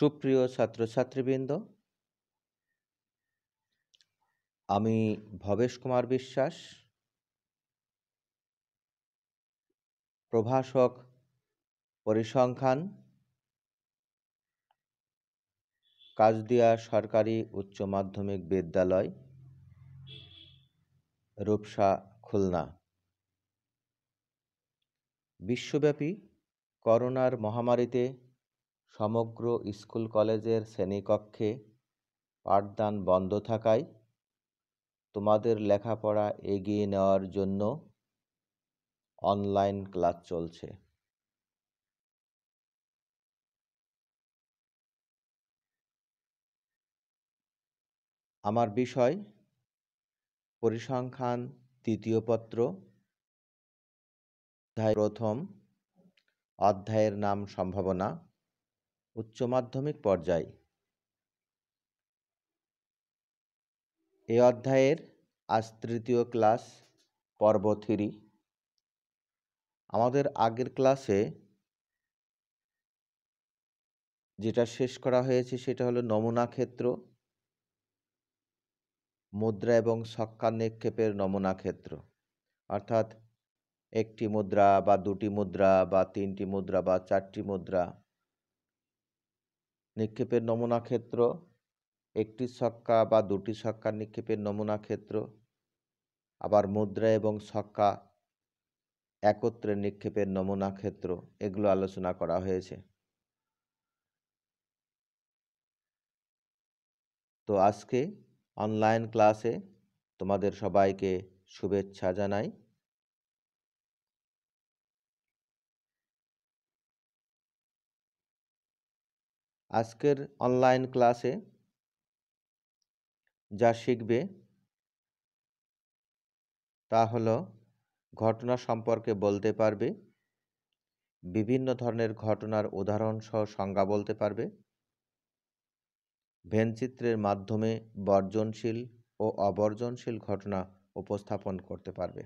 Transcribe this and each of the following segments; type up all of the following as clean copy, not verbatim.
সুপ্রিয় ছাত্রছাত্রীবৃন্দ, আমি ভবেশ কুমার বিশ্বাস, প্রভাষক পরিসংখ্যান, কাজদিয়া সরকারি উচ্চ মাধ্যমিক বিদ্যালয়, রূপসা, খুলনা। বিশ্বব্যাপী করোনার মহামারীতে সমগ্র স্কুল কলেজের শ্রেণীকক্ষে পাঠদান বন্ধ থাকায় তোমাদের লেখাপড়া এগিয়ে নেওয়ার জন্য অনলাইন ক্লাস চলছে। আমার বিষয় পরিসংখ্যান তৃতীয় পত্র, অধ্যায় প্রথম, অধ্যায়ের নাম সম্ভাবনা, উচ্চ মাধ্যমিক পর্যায়। এই অধ্যায়ের আজ তৃতীয় ক্লাস, পর্ব 3। আমাদের আগের ক্লাসে যেটা শেষ করা হয়েছে সেটা হলো নমুনা ক্ষেত্র, মুদ্রা এবং ছক্কা নিক্ষেপের নমুনা ক্ষেত্র, অর্থাৎ একটি মুদ্রা বা দুটি মুদ্রা বা তিনটি মুদ্রা বা চারটি মুদ্রা নিক্ষেপের নমুনা ক্ষেত্র, একটি ছক্কা বা দুটি ছক্কা নিক্ষেপের নমুনা ক্ষেত্র, আবার মুদ্রা এবং ছক্কা একত্রে নিক্ষেপের নমুনা ক্ষেত্র, এগুলো আলোচনা করা হয়েছে। তো আজকে অনলাইন ক্লাসে তোমাদের সবাইকে শুভেচ্ছা জানাই। আজকের অনলাইন ক্লাসে যা শিখবে তা হলো ঘটনা সম্পর্কে বলতে পারবে, বিভিন্ন ধরনের ঘটনার উদাহরণ সহ সংজ্ঞা বলতে পারবে, ভেনচিত্রের মাধ্যমে বর্জনশীল ও অবর্জনশীল ঘটনা উপস্থাপন করতে পারবে।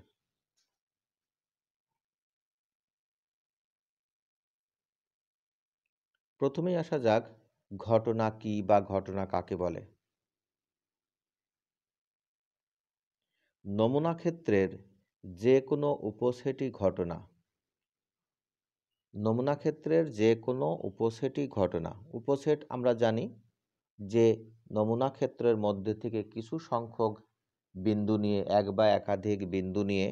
প্রথমেই আসা যাক ঘটনা কি বা ঘটনা কাকে বলে। নমুনা ক্ষেত্রের যে কোনো উপসেটই ঘটনা। নমুনা ক্ষেত্রের যে কোনো উপসেটই ঘটনা। উপসেট আমরা জানি যে নমুনা ক্ষেত্রের মধ্যে থেকে কিছু সংখ্যক বিন্দু নিয়ে, এক বা একাধিক বিন্দু নিয়ে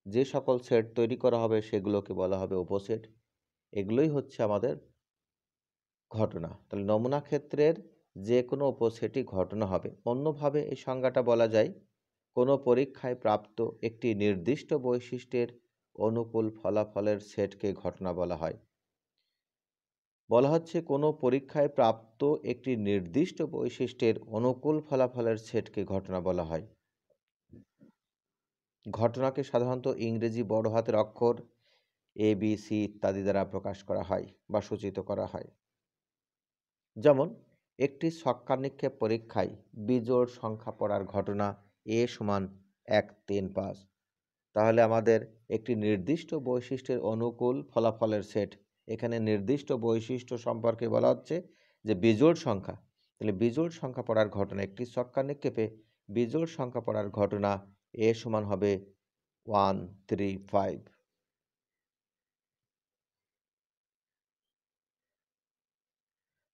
যে সকল সেট তৈরি করা হবে সেগুলোকে বলা হবে উপসেট। এগুলোই হচ্ছে আমাদের ঘটনা। তাহলে নমুনা ক্ষেত্রের যে কোনো উপসেটই ঘটনা হবে। অন্যভাবে এই সংজ্ঞাটা বলা যায়, কোনো পরীক্ষায় প্রাপ্ত একটি নির্দিষ্ট বৈশিষ্ট্যের অনুকূল ফলাফলের সেটকে ঘটনা বলা হয়। বলা হচ্ছে কোনো পরীক্ষায় প্রাপ্ত একটি নির্দিষ্ট বৈশিষ্ট্যের অনুকূল ফলাফলের সেটকে ঘটনা বলা হয়। ঘটনাকে সাধারণত ইংরেজি বড় হাতের অক্ষর ABC ইত্যাদি দ্বারা প্রকাশ করা হয় বা সূচিত করা হয়। যেমন একটি ছক্কা নিক্ষেপ পরীক্ষায় বিজোড় সংখ্যা পড়ার ঘটনা A = 1, 3, 5। তাহলে আমাদের একটি নির্দিষ্ট বৈশিষ্ট্যের অনুকূল ফলাফলের সেট, এখানে নির্দিষ্ট বৈশিষ্ট্য সম্পর্কে বলা হচ্ছে যে বিজোড় সংখ্যা। তাহলে বিজোড় সংখ্যা পড়ার ঘটনা, একটি ছক্কা নিক্ষেপে বিজোড় সংখ্যা পড়ার ঘটনা A সমান হবে 1, 3, 5।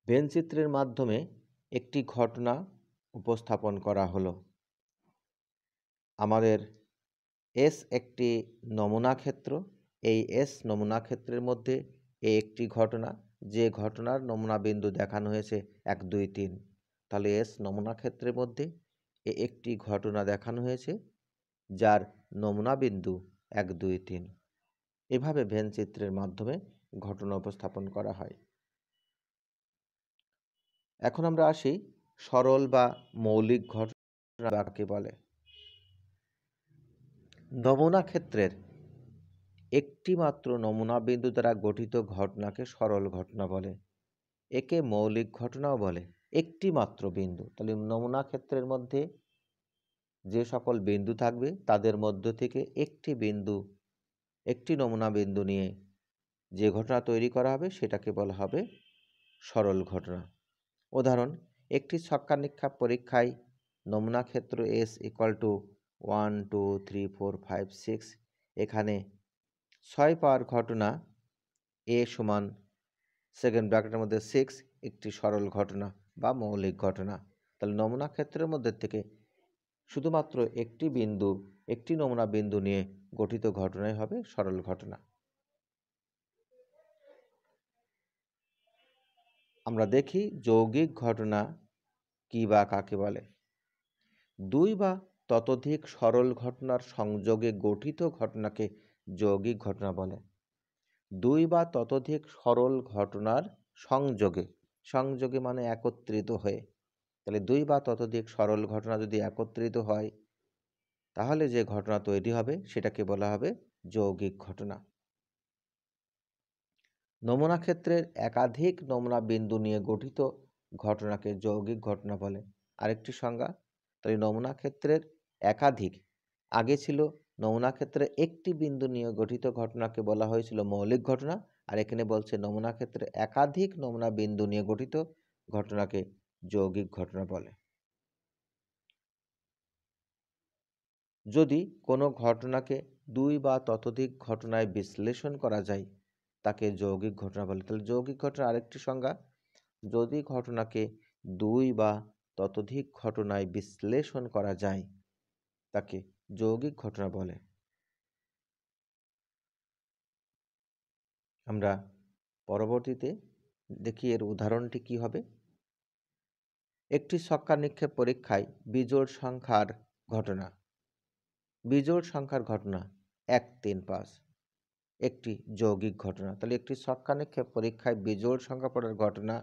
ভেনচিত্রের মাধ্যমে একটি ঘটনা উপস্থাপন করা হলো। আমাদের S একটি নমুনা ক্ষেত্র। এই S নমুনা ক্ষেত্রের মধ্যে একটি ঘটনা, যে ঘটনার নমুনা বিন্দু দেখানো হয়েছে 1, 2, 3। তাহলে S নমুনা ক্ষেত্রের মধ্যে একটি ঘটনা দেখানো হয়েছে যার নমুনা বিন্দু 1, 2, 3। এভাবে ভেনচিত্রের মাধ্যমে ঘটনা উপস্থাপন করা হয়। এখন আমরা আসি সরল বা মৌলিক ঘটনা কাকে বলে। নমুনা ক্ষেত্রের একটি মাত্র নমুনা বিন্দু দ্বারা গঠিত ঘটনাকে সরল ঘটনা বলে। একে মৌলিক ঘটনাও বলে। একটি মাত্র বিন্দু, তাহলে নমুনা ক্ষেত্রের মধ্যে যে সকল বিন্দু থাকবে তাদের মধ্য থেকে একটি নমুনা বিন্দু নিয়ে যে ঘটনা তৈরি করা হবে সেটাকে বলা হবে সরল ঘটনা। উদাহরণ, একটি ছক্কা নিক্ষেপ পরীক্ষায় নমুনা ক্ষেত্র S ইকুয়াল টু 1 2 3 4 5 6, এখানে 6 পাওয়ার ঘটনা A সমান সেকেন্ড ব্র্যাকেটের মধ্যে 6 একটি সরল ঘটনা বা মৌলিক ঘটনা। তাহলে নমুনা ক্ষেত্রের মধ্যে থেকে শুধুমাত্র একটি নমুনা বিন্দু নিয়ে গঠিত ঘটনাই হবে সরল ঘটনা। আমরা দেখি যৌগিক ঘটনা কি বা কাকে বলে। দুই বা ততোধিক সরল ঘটনার সংযোগে গঠিত ঘটনাকে যৌগিক ঘটনা বলে। দুই বা ততোধিক সরল ঘটনার সংযোগে মানে একত্রিত হয়ে, তাহলে দুই বা ততোধিক সরল ঘটনা যদি একত্রিত হয় তাহলে যে ঘটনা তৈরি হবে সেটাকে বলা হবে যৌগিক ঘটনা। নমুনা ক্ষেত্রের একাধিক নমুনা বিন্দু নিয়ে গঠিত ঘটনাকে যৌগিক ঘটনা বলে। আরেকটি সংজ্ঞা, তাহলে নমুনা ক্ষেত্রের একাধিক, আগে ছিল নমুনা ক্ষেত্রে একটি বিন্দু নিয়ে গঠিত ঘটনাকে বলা হয়েছিল মৌলিক ঘটনা, আর এখানে বলছে নমুনা ক্ষেত্রে একাধিক নমুনা বিন্দু নিয়ে গঠিত ঘটনাকে যৌগিক ঘটনা বলে। যদি কোনো ঘটনাকে দুই বা ততোধিক ঘটনায় বিশ্লেষণ করা যায় তাকে যৌগিক ঘটনা বলে। তাহলে যৌগিক ঘটনার আরেকটি সংজ্ঞা, যদি ঘটনাকে দুই বা ততোধিক ঘটনায় বিশ্লেষণ করা যায় তাকে যৌগিক ঘটনা বলে। আমরা পরবর্তীতে দেখি এর উদাহরণটি কি হবে। একটি ছক্কা নিক্ষেপ পরীক্ষায় বিজোড় সংখ্যার ঘটনা 1 3 5 একটি যৌগিক ঘটনা। তাহলে একটি ছক্কা নিক্ষেপ পরীক্ষায় বিজোড় সংখ্যা পড়ার ঘটনা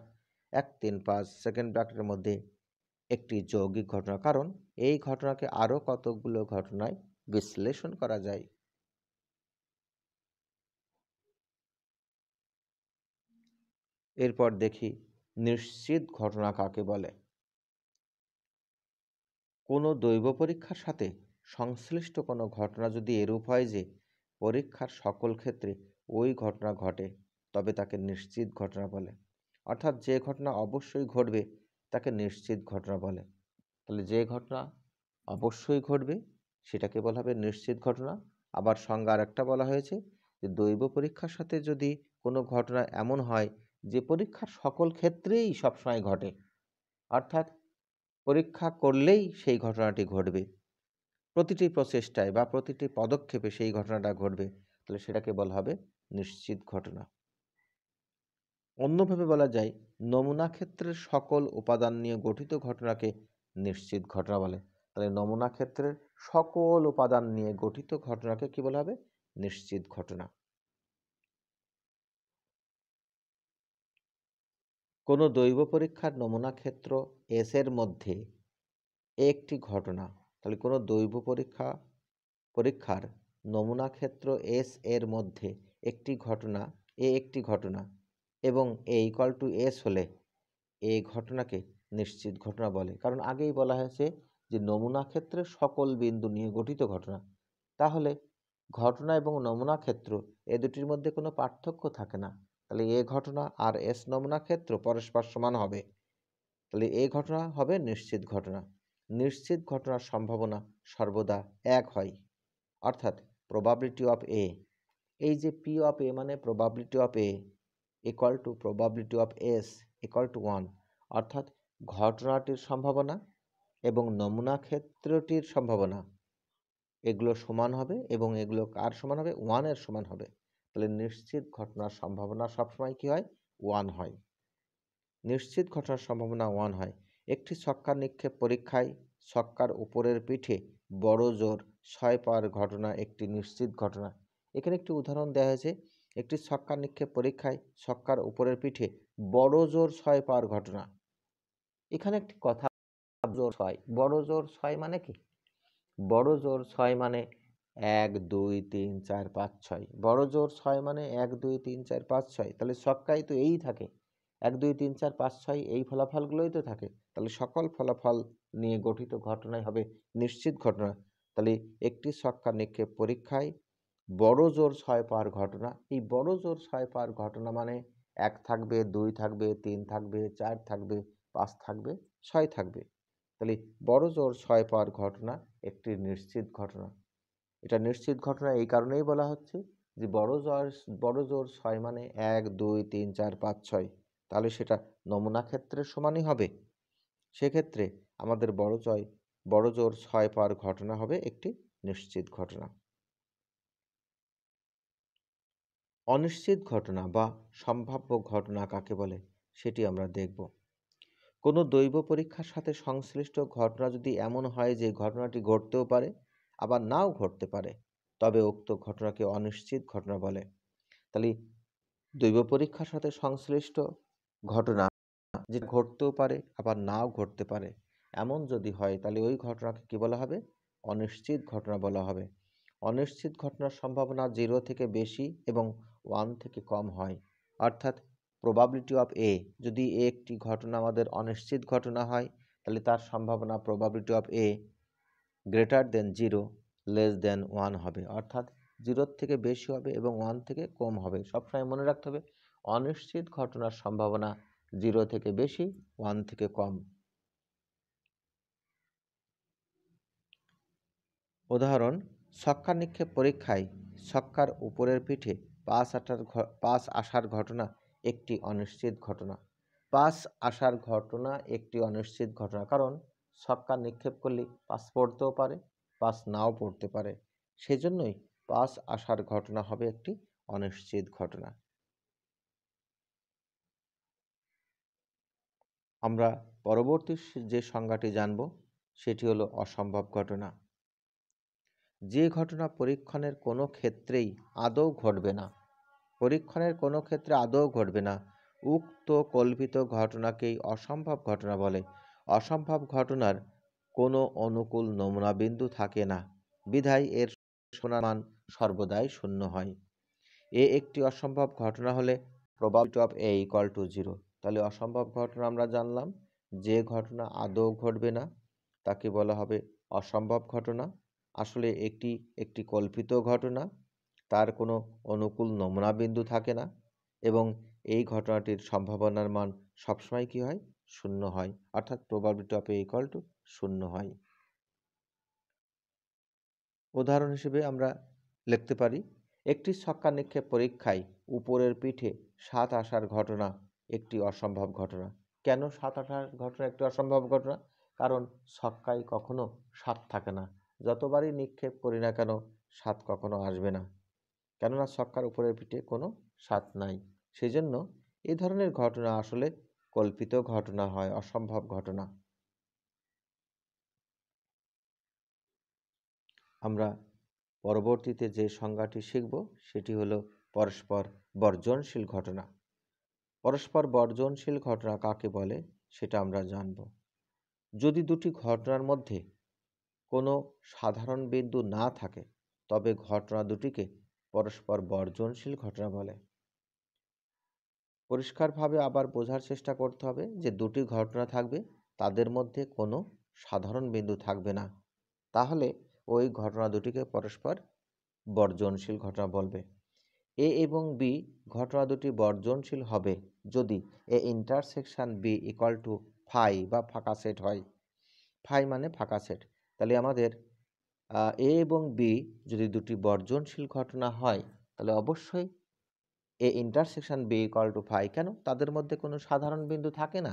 1 3 5 সেকেন্ড ব্র্যাকেটের মধ্যে একটি যৌগিক ঘটনা, কারণ এই ঘটনাকে আরো কতগুলো ঘটনায় বিশ্লেষণ করা যায়। এরপর দেখি নিশ্চিত ঘটনা কাকে বলে। কোনো দৈব পরীক্ষার সাথে সংশ্লিষ্ট কোনো ঘটনা যদি এরূপ হয় যে পরীক্ষার সকল ক্ষেত্রে ওই ঘটনা ঘটে তবে তাকে নিশ্চিত ঘটনা বলে। অর্থাৎ যে ঘটনা অবশ্যই ঘটবে তাকে নিশ্চিত ঘটনা বলে। তাহলে যে ঘটনা অবশ্যই ঘটবে সেটাকে বলা হবে নিশ্চিত ঘটনা। আবার সংজ্ঞা আরেকটা বলা হয়েছে যে দৈব পরীক্ষার সাথে যদি কোনো ঘটনা এমন হয় যে পরীক্ষার সকল ক্ষেত্রেই সবসময় ঘটে, অর্থাৎ পরীক্ষা করলেই সেই ঘটনাটি ঘটবে, প্রতিটি প্রচেষ্টায় বা প্রতিটি পদক্ষেপে সেই ঘটনাটা ঘটবে, তাহলে সেটাকে বলা হবে নিশ্চিত ঘটনা। অন্যভাবে বলা যায় নমুনা ক্ষেত্রের সকল উপাদান নিয়ে গঠিত ঘটনাকে নিশ্চিত ঘটনা বলে। তাহলে নমুনা ক্ষেত্রের সকল উপাদান নিয়ে গঠিত ঘটনাকে কি বলা হবে? নিশ্চিত ঘটনা। কোনো দৈব পরীক্ষার নমুনা ক্ষেত্র এস এর মধ্যে একটি ঘটনা, তাহলে কোনো দৈব পরীক্ষার নমুনা ক্ষেত্র এস এর মধ্যে একটি ঘটনা এবং এ ইকুয়াল টু এস হলে এই ঘটনাকে নিশ্চিত ঘটনা বলে। কারণ আগেই বলা হয়েছে যে নমুনা ক্ষেত্রে সকল বিন্দু নিয়ে গঠিত ঘটনা, তাহলে ঘটনা এবং নমুনা ক্ষেত্র এ দুটির মধ্যে কোনো পার্থক্য থাকে না। তাহলে এ ঘটনা আর এস নমুনা ক্ষেত্র পরস্পর সমান হবে, তাহলে এই ঘটনা হবে নিশ্চিত ঘটনা। নিশ্চিত ঘটনার সম্ভাবনা সর্বদা এক হয়, অর্থাৎ প্রবাবিলিটি অফ এ, এই যে পি অফ এ মানে probability of A equal to probability of S equal to 1, অর্থাৎ ঘটনাটির সম্ভাবনা এবং নমুনা ক্ষেত্রটির সম্ভাবনা এগুলো সমান হবে এবং এগুলো কার সমান হবে? 1 এর সমান হবে। তাহলে নিশ্চিত ঘটনার সম্ভাবনা সবসময় কি হয়? 1 হয়। নিশ্চিত ঘটনার সম্ভাবনা 1 হয়। একটি ছক্কা নিক্ষেপ পরীক্ষায় ছক্কার উপরের পিঠে বড় জোর 6 পাওয়ার ঘটনা একটি নিশ্চিত ঘটনা। এখানে একটি উদাহরণ দেওয়া হয়েছে, একটি ছক্কা নিক্ষেপ পরীক্ষায় ছক্কার উপরের পিঠে বড় জোর 6 পাওয়ার ঘটনা। এখানে একটি কথা, জোর 6, বড় জোর 6 মানে কি? বড় জোর 6 মানে 1 2 3 4 5 6, বড় জোর 6 মানে 1 2 3 4 5 6, তাহলে ছক্কায় তো এই থাকে 1 2 3 4 5 6, এই ফলাফলগুলোই তো থাকে। তাহলে সকল ফলাফল নিয়ে গঠিত ঘটনাই হবে নিশ্চিত ঘটনা। তাহলে একটি ছক্কা নিক্ষেপ পরীক্ষায় বড় জোর 6 পাওয়ার ঘটনা, এই বড় জোর 6 পাওয়ার ঘটনা মানে 1 থাকবে, 2 থাকবে, 3 থাকবে, 4 থাকবে, 5 থাকবে, 6 থাকবে। তাহলে বড় জোর 6 পাওয়ার ঘটনা একটি নিশ্চিত ঘটনা। এটা নিশ্চিত ঘটনা এই কারণেই বলা হচ্ছে যে বড় জোর 6 মানে 1, 2, 3, 4, 5, 6, তাহলে সেটা নমুনা ক্ষেত্রের সমানই হবে। সেক্ষেত্রে আমাদের বড় জোর 6 পাওয়ার ঘটনা হবে একটি নিশ্চিত ঘটনা। অনিশ্চিত ঘটনা বা সম্ভাব্য ঘটনা কাকে বলে সেটি আমরা দেখব। কোনো দৈব পরীক্ষার সাথে সংশ্লিষ্ট ঘটনা যদি এমন হয় যে ঘটনাটি ঘটতেও পারে আবার নাও ঘটতে পারে, তবে উক্ত ঘটনাকে অনিশ্চিত ঘটনা বলে। তাহলে দৈব পরীক্ষার সাথে সংশ্লিষ্ট ঘটনা যেটা ঘটতেও পারে আবার নাও ঘটতে পারে, এমন যদি হয় তাহলে ওই ঘটনাকে কি বলা হবে? অনিশ্চিত ঘটনা বলা হবে। অনিশ্চিত ঘটনার সম্ভাবনা 0 থেকে বেশি এবং 1 থেকে কম হয়। অর্থাৎ প্রবাবিলিটি অফ এ, যদি এ একটি ঘটনা আমাদের অনিশ্চিত ঘটনা হয়, তাহলে তার সম্ভাবনা probability of A greater than 0 less than 1 হবে। অর্থাৎ 0 থেকে বেশি হবে এবং 1 থেকে কম হবে। সবসময় মনে রাখতে হবে অনিশ্চিত ঘটনার সম্ভাবনা 0 থেকে বেশি, 1 থেকে কম। উদাহরণ, ছক্কা নিক্ষেপ পরীক্ষায় ছক্কার উপরের পিঠে পাস আসার ঘটনা একটি অনিশ্চিত ঘটনা। পাস আসার ঘটনা একটি অনিশ্চিত ঘটনা, কারণ ছক্কা নিক্ষেপ করলে পাস পড়তেও পারে, পাস নাও পড়তে পারে। সেজন্যই পাস আসার ঘটনা হবে একটি অনিশ্চিত ঘটনা। আমরা পরবর্তী যে সংজ্ঞাটি জানব সেটি হলো অসম্ভব ঘটনা। যে ঘটনা পরীক্ষণের কোনো ক্ষেত্রেই আদৌ ঘটবে না, পরীক্ষণের কোনো ক্ষেত্রে আদৌ ঘটবে না, উক্ত কল্পিত ঘটনাকেই অসম্ভব ঘটনা বলে। অসম্ভব ঘটনার কোনো অনুকূল নমুনা বিন্দু থাকে না, বিধায় এর মান সর্বদাই শূন্য হয়। একটি অসম্ভব ঘটনা হলে probability of A equal to 0। তাহলে অসম্ভব ঘটনা আমরা জানলাম, যে ঘটনা আদৌ ঘটবে না তাকে বলা হবে অসম্ভব ঘটনা। আসলে একটি কল্পিত ঘটনা, তার কোনো অনুকূল নমুনা বিন্দু থাকে না এবং এই ঘটনাটির সম্ভাবনার মান সবসময় কি হয়? শূন্য হয়। অর্থাৎ probability of A equal to 0 হয়। উদাহরণ হিসেবে আমরা লিখতে পারি, একটি ছক্কা নিক্ষেপ পরীক্ষায় উপরের পিঠে 7 আসার ঘটনা একটি অসম্ভব ঘটনা। কেন 7 আসার ঘটনা একটি অসম্ভব ঘটনা? কারণ ছক্কায় কখনো 7 থাকে না, যতবারই নিক্ষেপ করি না কেন 7 কখনো আসবে না, কেননা ছক্কার উপরের পিঠে কোনো 7 নাই। সেই জন্য এই ধরনের ঘটনা আসলে কল্পিত ঘটনা হয়, অসম্ভব ঘটনা। আমরা পরবর্তীতে যে সংজ্ঞাটি শিখব সেটি হলো পরস্পর বর্জনশীল ঘটনা। পরস্পর বর্জনশীল ঘটনা কাকে বলে সেটা আমরা জানব। যদি দুটি ঘটনার মধ্যে কোনো সাধারণ বিন্দু না থাকে তবে ঘটনা দুটিকে পরস্পর বর্জনশীল ঘটনা বলে। পরিষ্কারভাবে আবার বোঝার চেষ্টা করতে হবে যে দুটি ঘটনা থাকবে, তাদের মধ্যে কোনো সাধারণ বিন্দু থাকবে না, তাহলে ওই ঘটনা দুটিকে পরস্পর বর্জনশীল ঘটনা বলবে। এ এবং বি ঘটনা দুটি বর্জনশীল হবে যদি A intersection B equal to phi বা ফাঁকা সেট হয়। ফাই মানে ফাঁকা সেট। তাহলে আমাদের এ এবং বি যদি দুটি বর্জনশীল ঘটনা হয় তাহলে অবশ্যই A intersection B equal to phi. কেন? তাদের মধ্যে কোনো সাধারণ বিন্দু থাকে না।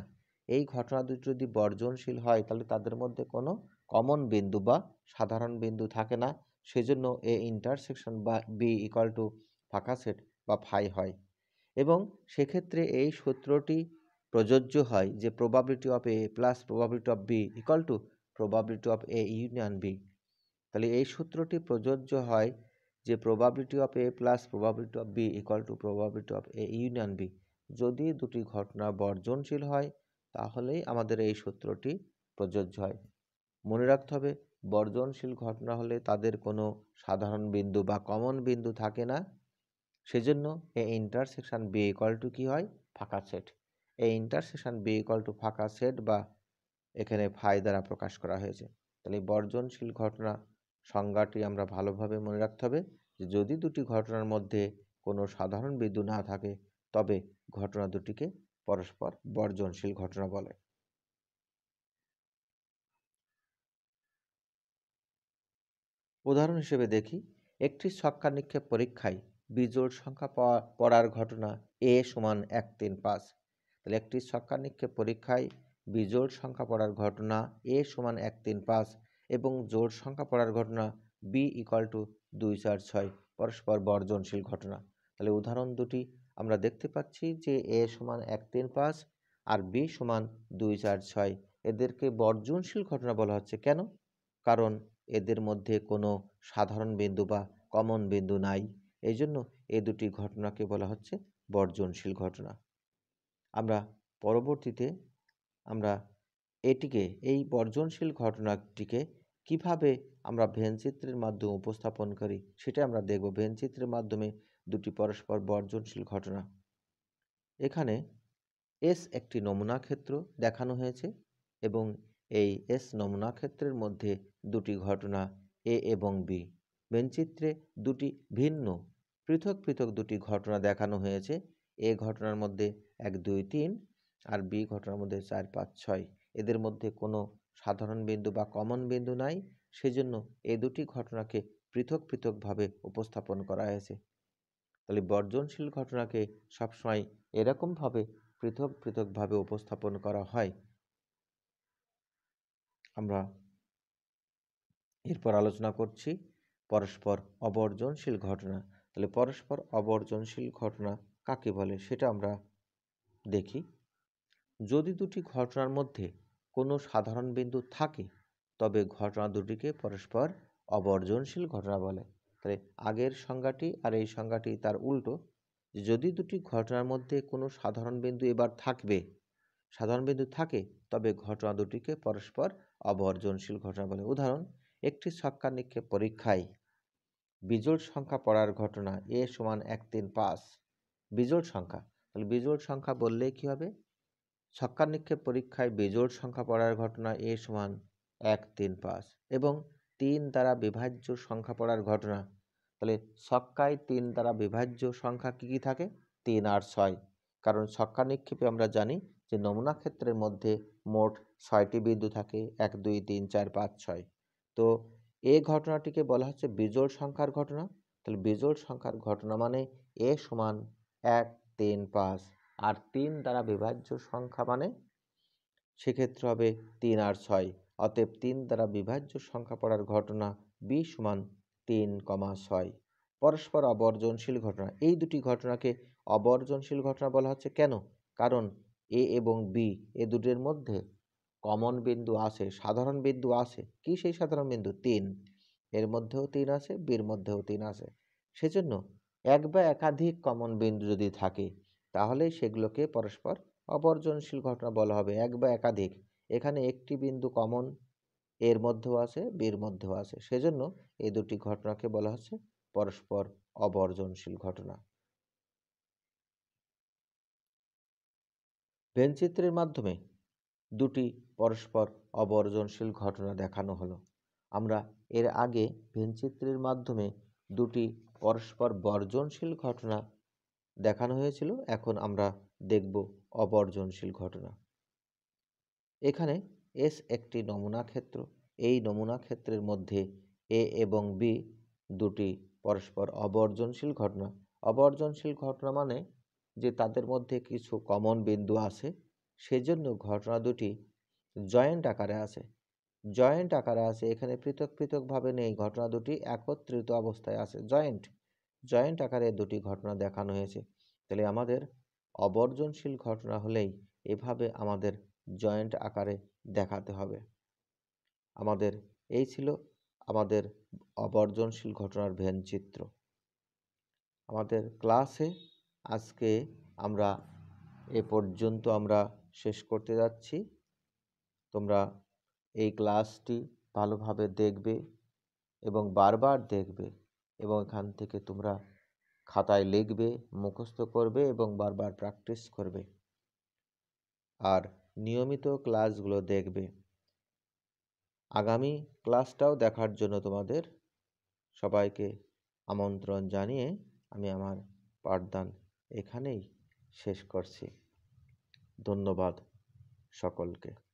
এই ঘটনা দুটি যদি বর্জনশীল হয় তাহলে তাদের মধ্যে কোনো কমন বিন্দু বা সাধারণ বিন্দু থাকে না, সেজন্য এ ইন্টারসেকশন বা বি ইকুয়াল টু ফাঁকা সেট বা ফাই হয়। এবং সেক্ষেত্রে এই সূত্রটি প্রযোজ্য হয় যে probability of A plus probability of B equal to probability of A union B. তাহলে এই সূত্রটি প্রযোজ্য হয় যে probability of A plus probability of B equal to probability of A union B. যদি দুটি ঘটনা বর্জনশীল হয় তাহলেই আমাদের এই সূত্রটি প্রযোজ্য হয়। মনে রাখতে হবে বর্জনশীল ঘটনা হলে তাদের কোনো সাধারণ বিন্দু বা কমন বিন্দু থাকে না, সেজন্য A intersection B equal to কি হয়? ফাঁকা সেট। এই ইন্টারসেকশন বি ইকুয়াল টু ফাঁকা সেট বা এখানে ফাই দ্বারা প্রকাশ করা হয়েছে। তাহলে বর্জনশীল ঘটনা সংজ্ঞাটি আমরা ভালোভাবে মনে রাখতে হবে যে যদি দুটি ঘটনার মধ্যে কোনো সাধারণ বিন্দু না থাকে তবে ঘটনা দুটিকে পরস্পর বর্জনশীল ঘটনা বলে। উদাহরণ হিসেবে দেখি, একটি ছক্কা নিক্ষেপ পরীক্ষায় বিজোড় সংখ্যা পড়ার ঘটনা a সমান 1, 3, 5। তাহলে একটি ছক্কা নিক্ষেপ পরীক্ষায় বিজোড় সংখ্যা পড়ার ঘটনা a সমান 1, 3, 5 এবং জোড় সংখ্যা পড়ার ঘটনা b = 2, 4, 6 পরস্পর বর্জনশীল ঘটনা। তাহলে উদাহরণ দুটি আমরা দেখতে পাচ্ছি যে a সমান 1, 3, 5 আর b সমান 2, 4, 6 এদেরকে বর্জনশীল ঘটনা বলা হচ্ছে। কেন? কারণ এদের মধ্যে কোনো সাধারণ বিন্দু বা কমন বিন্দু নাই। এই জন্য এই দুটি ঘটনাকে বলা হচ্ছে বর্জনশীল ঘটনা। আমরা পরবর্তীতে আমরা এই বর্জনশীল ঘটনাটিকে কিভাবে আমরা ভেনচিত্রের মাধ্যমে উপস্থাপন করি সেটা আমরা দেখব। ভেনচিত্রের মাধ্যমে দুটি পরস্পর বর্জনশীল ঘটনা। এখানে এস একটি নমুনা ক্ষেত্র দেখানো হয়েছে এবং এই এস নমুনা ক্ষেত্রের মধ্যে দুটি ঘটনা এ এবং বি। ভেনচিত্রে দুটি ভিন্ন পৃথক পৃথক দুটি ঘটনা দেখানো হয়েছে। এ ঘটনার মধ্যে 1, 2, 3 আর বি ঘটনার মধ্যে 4, 5, 6। এদের মধ্যে কোনো সাধারণ বিন্দু বা কমন বিন্দু নাই, সেজন্য এই দুটি ঘটনাকে পৃথক পৃথকভাবে উপস্থাপন করা হয়েছে। তাহলে বর্জনশীল ঘটনাকে সবসময় এরকমভাবে পৃথক পৃথকভাবে উপস্থাপন করা হয়। আমরা এরপর আলোচনা করছি পরস্পর অবর্জনশীল ঘটনা। তাহলে পরস্পর অবর্জনশীল ঘটনা কাকে বলে সেটা আমরা দেখি। যদি দুটি ঘটনার মধ্যে কোনো সাধারণ বিন্দু থাকে তবে ঘটনা দুটিকে পরস্পর অবর্জনশীল ঘটনা বলে। তাহলে আগের সংজ্ঞাটি আর এই সংজ্ঞাটি তার উল্টো। যদি দুটি ঘটনার মধ্যে কোনো সাধারণ বিন্দু সাধারণ বিন্দু থাকে তবে ঘটনা দুটিকে পরস্পর অবর্জনশীল ঘটনা বলে। উদাহরণ, একটি ছক্কা নিক্ষেপ পরীক্ষায় বিজোড় সংখ্যা পড়ার ঘটনা a সমান 1, 3, 5। বিজোড় সংখ্যা, তাহলে বিজোড় সংখ্যা বললে কি হবে? ছক্কা নিক্ষেপ পরীক্ষায় বিজোড় সংখ্যা পড়ার ঘটনা a সমান 1, 3, 5 এবং 3 দ্বারা বিভাজ্য সংখ্যা পড়ার ঘটনা। তাহলে ছক্কায় 3 দ্বারা বিভাজ্য সংখ্যা কি থাকে? 3 আর 6। কারণ ছক্কা নিক্ষেপে আমরা জানি যে নমুনা ক্ষেত্রের মধ্যে মোট 6টি বিন্দু থাকে, 1, 2, 3, 4, 5, 6। তো এই ঘটনাটিকে বলা হচ্ছে বিজোড় সংখ্যার ঘটনা। তাহলে বিজোড় সংখ্যার ঘটনা মানে a সমান 1, 3, 5 আর 3 দ্বারা বিভাজ্য সংখ্যা মানে সেক্ষেত্রে হবে 3 আর 6। অতএব 3 দ্বারা বিভাজ্য সংখ্যা পড়ার ঘটনা b সমান 3, 6 পরস্পর অবর্জনশীল ঘটনা। এই দুটি ঘটনাকে অবর্জনশীল ঘটনা বলা হচ্ছে। কেন? কারণ a এবং b এ দুটির মধ্যে কমন বিন্দু আছে, সাধারণ বিন্দু আছে। কি সেই সাধারণ বিন্দু? 3। এর মধ্যেও 3 আছে, বির মধ্যেও 3 আছে। সেজন্য এক বা একাধিক কমন বিন্দু যদি থাকে তাহলে সেগুলোকে পরস্পর অবর্জনশীল ঘটনা বলা হবে। এক বা একাধিক, এখানে একটি বিন্দু কমন এর মধ্যেও আছে, বির মধ্যেও আছে। সেজন্য এই দুটি ঘটনাকে বলা হচ্ছে পরস্পর অবর্জনশীল ঘটনা। ভেনচিত্রের মাধ্যমে দুটি পরস্পর অবর্জনশীল ঘটনা দেখানো হলো। আমরা এর আগে ভেনচিত্রের মাধ্যমে দুটি পরস্পর বর্জনশীল ঘটনা দেখানো হয়েছিল। এখন আমরা দেখব অবর্জনশীল ঘটনা। এখানে এস একটি নমুনা ক্ষেত্র। এই নমুনা ক্ষেত্রের মধ্যে এ এবং বি দুটি পরস্পর অবর্জনশীল ঘটনা। অবর্জনশীল ঘটনা মানে যে তাদের মধ্যে কিছু কমন বিন্দু আছে, সেজন্য ঘটনা দুটি জয়েন্ট আকারে আছে। জয়েন্ট আকারে আছে, এখানে পৃথক পৃথকভাবে নেই, ঘটনা দুটি একত্রিত অবস্থায় আছে। জয়েন্ট আকারে দুটি ঘটনা দেখানো হয়েছে। তাহলে আমাদের অবর্জনশীল ঘটনা হলেই এভাবে আমাদের জয়েন্ট আকারে দেখাতে হবে। আমাদের এই ছিল আমাদের অবর্জনশীল ঘটনার ভেনচিত্র। আমাদের ক্লাসে আজকে আমরা এ পর্যন্ত আমরা শেষ করতে যাচ্ছি। তোমরা এই ক্লাসটি ভালোভাবে দেখবে এবং বারবার দেখবে এবং এখান থেকে তোমরা খাতায় লিখবে, মুখস্থ করবে এবং বারবার প্র্যাকটিস করবে। আর নিয়মিত ক্লাসগুলো দেখবে। আগামী ক্লাসটাও দেখার জন্য তোমাদের সবাইকে আমন্ত্রণ জানিয়ে আমি আমার পাঠদান এখানেই শেষ করছি। ধন্যবাদ সকলকে।